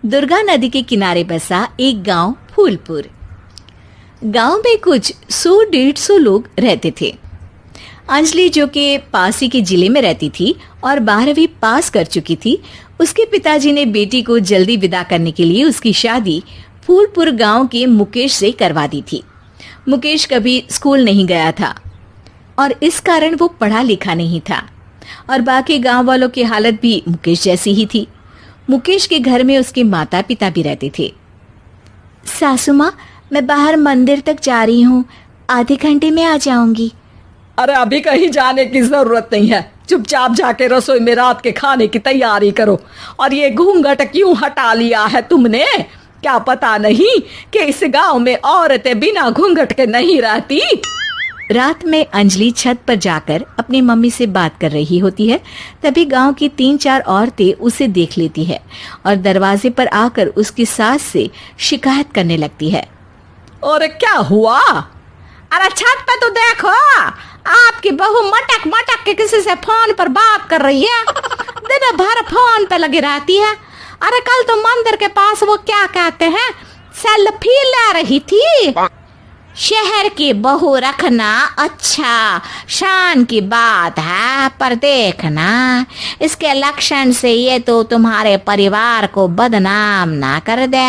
दुर्गा नदी के किनारे बसा एक गांव फूलपुर। गांव में कुछ 100-150 लोग रहते थे। अंजलि, जो कि पास ही के जिले में रहती थी और 12वीं पास कर चुकी थी, उसके पिताजी ने बेटी को जल्दी विदा करने के लिए उसकी शादी फूलपुर गांव के मुकेश से करवा दी थी। मुकेश कभी स्कूल नहीं गया था और इस कारण वो पढ़ा लिखा नहीं था और बाकी गांव वालों की हालत भी मुकेश जैसी ही थी। मुकेश के घर में उसके माता पिता भी रहते थे। सासू माँ, मैं बाहर मंदिर तक जा रही हूँ, आधे घंटे में आ जाऊंगी। अरे अभी कहीं जाने की जरूरत नहीं है, चुपचाप जाके रसोई में रात के खाने की तैयारी करो। और ये घूंघट क्यों हटा लिया है तुमने? क्या पता नहीं कि इस गांव में औरतें बिना घूंघट के नहीं रहती? रात में अंजलि छत पर जाकर अपनी मम्मी से बात कर रही होती है। तभी गांव की 3-4 औरतें उसे देख लेती है और दरवाजे पर आकर उसकी सास से शिकायत करने लगती है। और क्या हुआ? अरे छत पे तो देखो, आपकी बहू मटक मटक के किसी से फोन पर बात कर रही है। दिन भर फोन पे लगी रहती है। अरे कल तो मंदिर के पास वो क्या कहते हैं, सेल्फी ले रही थी। शहर की बहू रखना अच्छा शान की बात है, पर देखना इसके लक्षण से ये तो तुम्हारे परिवार को बदनाम ना कर दे।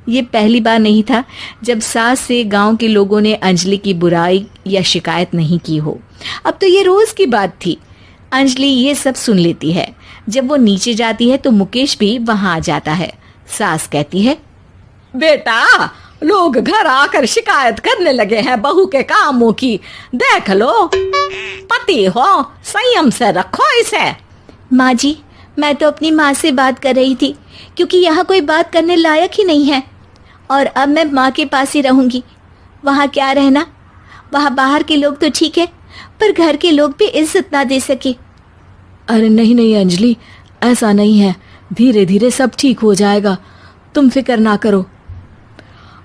ये पहली बार नहीं था जब सास से गांव के लोगों ने अंजलि की बुराई या शिकायत नहीं की हो। अब तो ये रोज की बात थी। अंजलि ये सब सुन लेती है। जब वो नीचे जाती है तो मुकेश भी वहां आ जाता है। सास कहती है, बेटा, लोग घर आकर शिकायत करने लगे हैं बहू के कामों की। देख लो, पति हो, संयम से रखो इसे। माँ जी, मैं तो अपनी माँ से बात कर रही थी, क्योंकि यहाँ कोई बात करने लायक ही नहीं है और अब मैं माँ के पास ही रहूंगी। वहाँ क्या रहना, वहाँ बाहर के लोग तो ठीक है, पर घर के लोग भी इज्जत ना दे सके। अरे नहीं नहीं अंजलि, ऐसा नहीं है, धीरे धीरे सब ठीक हो जाएगा, तुम फिक्र ना करो।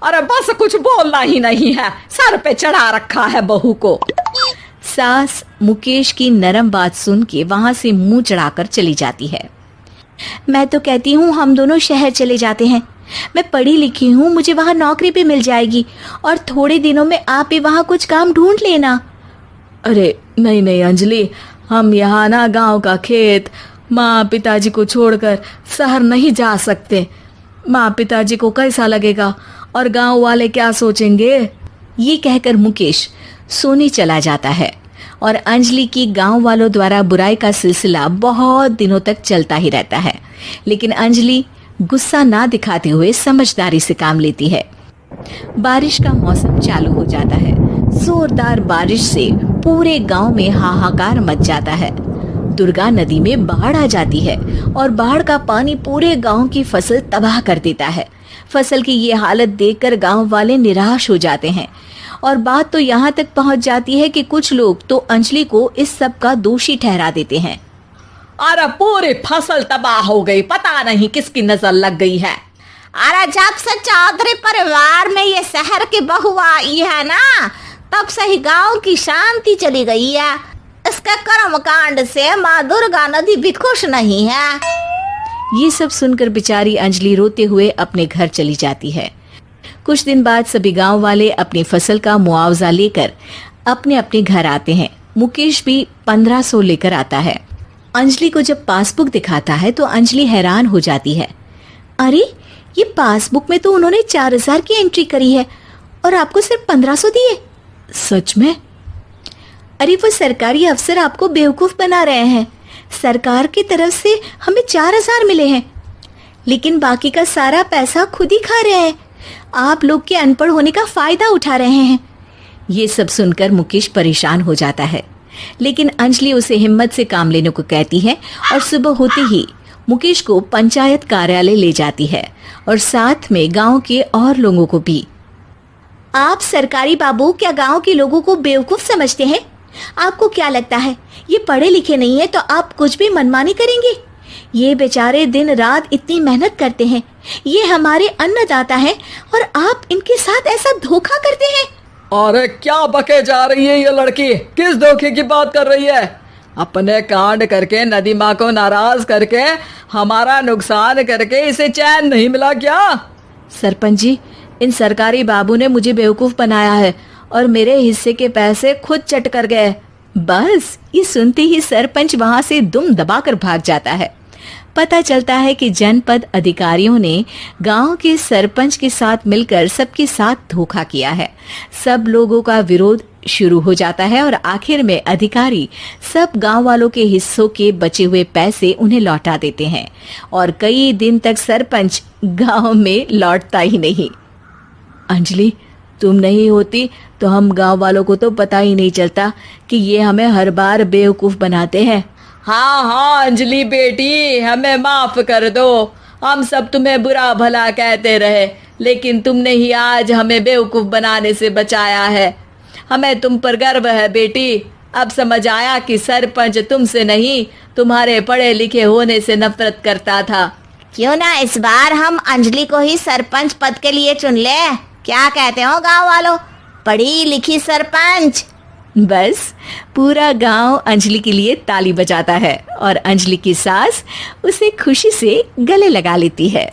अरे बस कुछ बोलना ही नहीं है, सर पे चढ़ा रखा है बहू को। सास मुकेश की नरम बात सुन के वहां से मुंह चढ़ाकर चली जाती है। मैं तो कहती हूँ हम दोनों शहर चले जाते हैं। मैं पढ़ी लिखी हूँ, मुझे वहाँ नौकरी भी मिल जाएगी और थोड़े दिनों में आप भी वहाँ कुछ काम ढूंढ लेना। अरे नहीं नहीं अंजलि, हम यहाँ ना गांव का खेत, माँ पिताजी को छोड़कर शहर नहीं जा सकते। माँ पिताजी को कैसा लगेगा और गांव वाले क्या सोचेंगे? ये कहकर मुकेश सोने चला जाता है और अंजलि की गांव वालों द्वारा बुराई का सिलसिला बहुत दिनों तक चलता ही रहता है। लेकिन अंजलि गुस्सा ना दिखाते हुए समझदारी से काम लेती है। बारिश का मौसम चालू हो जाता है। जोरदार बारिश से पूरे गांव में हाहाकार मच जाता है। दुर्गा नदी में बाढ़ आ जाती है और बाढ़ का पानी पूरे गांव की फसल तबाह कर देता है। फसल की ये हालत देखकर गांव वाले निराश हो जाते हैं और बात तो यहाँ तक पहुँच जाती है कि कुछ लोग तो अंजलि को इस सब का दोषी ठहरा देते हैं। अरे पूरी फसल तबाह हो गई, पता नहीं किसकी नजर लग गई है। अरे जब से चौधरी परिवार में ये शहर की बहू आई है ना, तब से ही गांव की शांति चली गई है। इसके कर्म कांड से माँ दुर्गा नदी भी खुश नहीं है। ये सब सुनकर बेचारी अंजलि रोते हुए अपने घर चली जाती है। कुछ दिन बाद सभी गांव वाले अपनी फसल का मुआवजा लेकर अपने अपने घर आते हैं। मुकेश भी 1500 लेकर आता है। अंजलि को जब पासबुक दिखाता है तो अंजलि हैरान हो जाती है। अरे, ये पासबुक में तो उन्होंने 4000 की एंट्री करी है और आपको सिर्फ 1500 दिए। सच में? अरे, वो सरकारी अफसर आपको बेवकूफ बना रहे हैं। सरकार की तरफ से हमें 4000 मिले हैं, लेकिन बाकी का सारा पैसा खुद ही खा रहे हैं। आप लोग के अनपढ़ होने का फायदा उठा रहे हैं। ये सब सुनकर मुकेश परेशान हो जाता है, लेकिन अंजलि उसे हिम्मत से काम लेने को कहती है और सुबह होते ही मुकेश को पंचायत कार्यालय ले जाती है और साथ में गांव के और लोगों को भी। आप सरकारी बाबू क्या गांव के लोगों को बेवकूफ समझते हैं? आपको क्या लगता है ये पढ़े लिखे नहीं है तो आप कुछ भी मनमानी करेंगे? ये बेचारे दिन रात इतनी मेहनत करते हैं, ये हमारे अन्नदाता हैं और आप इनके साथ ऐसा धोखा करते हैं। अरे क्या बके जा रही है ये लड़की? किस धोखे की बात कर रही है? अपने कांड करके नदी माँ को नाराज करके हमारा नुकसान करके इसे चैन नहीं मिला क्या? सरपंच जी, इन सरकारी बाबू ने मुझे बेवकूफ बनाया है और मेरे हिस्से के पैसे खुद चट कर गए। बस ये सुनते ही सरपंच वहां से दुम दबाकर भाग जाता है। पता चलता है कि जनपद अधिकारियों ने गांव के सरपंच के साथ मिलकर सबके साथ धोखा किया है। सब लोगों का विरोध शुरू हो जाता है और आखिर में अधिकारी सब गांव वालों के हिस्सों के बचे हुए पैसे उन्हें लौटा देते हैं और कई दिन तक सरपंच गांव में लौटता ही नहीं। अंजलि, तुम नहीं होती तो हम गांव वालों को तो पता ही नहीं चलता कि ये हमें हर बार बेवकूफ बनाते हैं। हाँ हाँ अंजलि बेटी, हमें माफ कर दो। हम सब तुम्हें बुरा भला कहते रहे, लेकिन तुमने ही आज हमें बेवकूफ बनाने से बचाया है। हमें तुम पर गर्व है बेटी। अब समझ आया कि सरपंच तुमसे नहीं, तुम्हारे पढ़े लिखे होने से नफरत करता था। क्यों ना इस बार हम अंजलि को ही सरपंच पद के लिए चुन ले? क्या कहते हो गांव वालों? पढ़ी लिखी सरपंच। बस पूरा गांव अंजलि के लिए ताली बजाता है और अंजलि की सास उसे खुशी से गले लगा लेती है।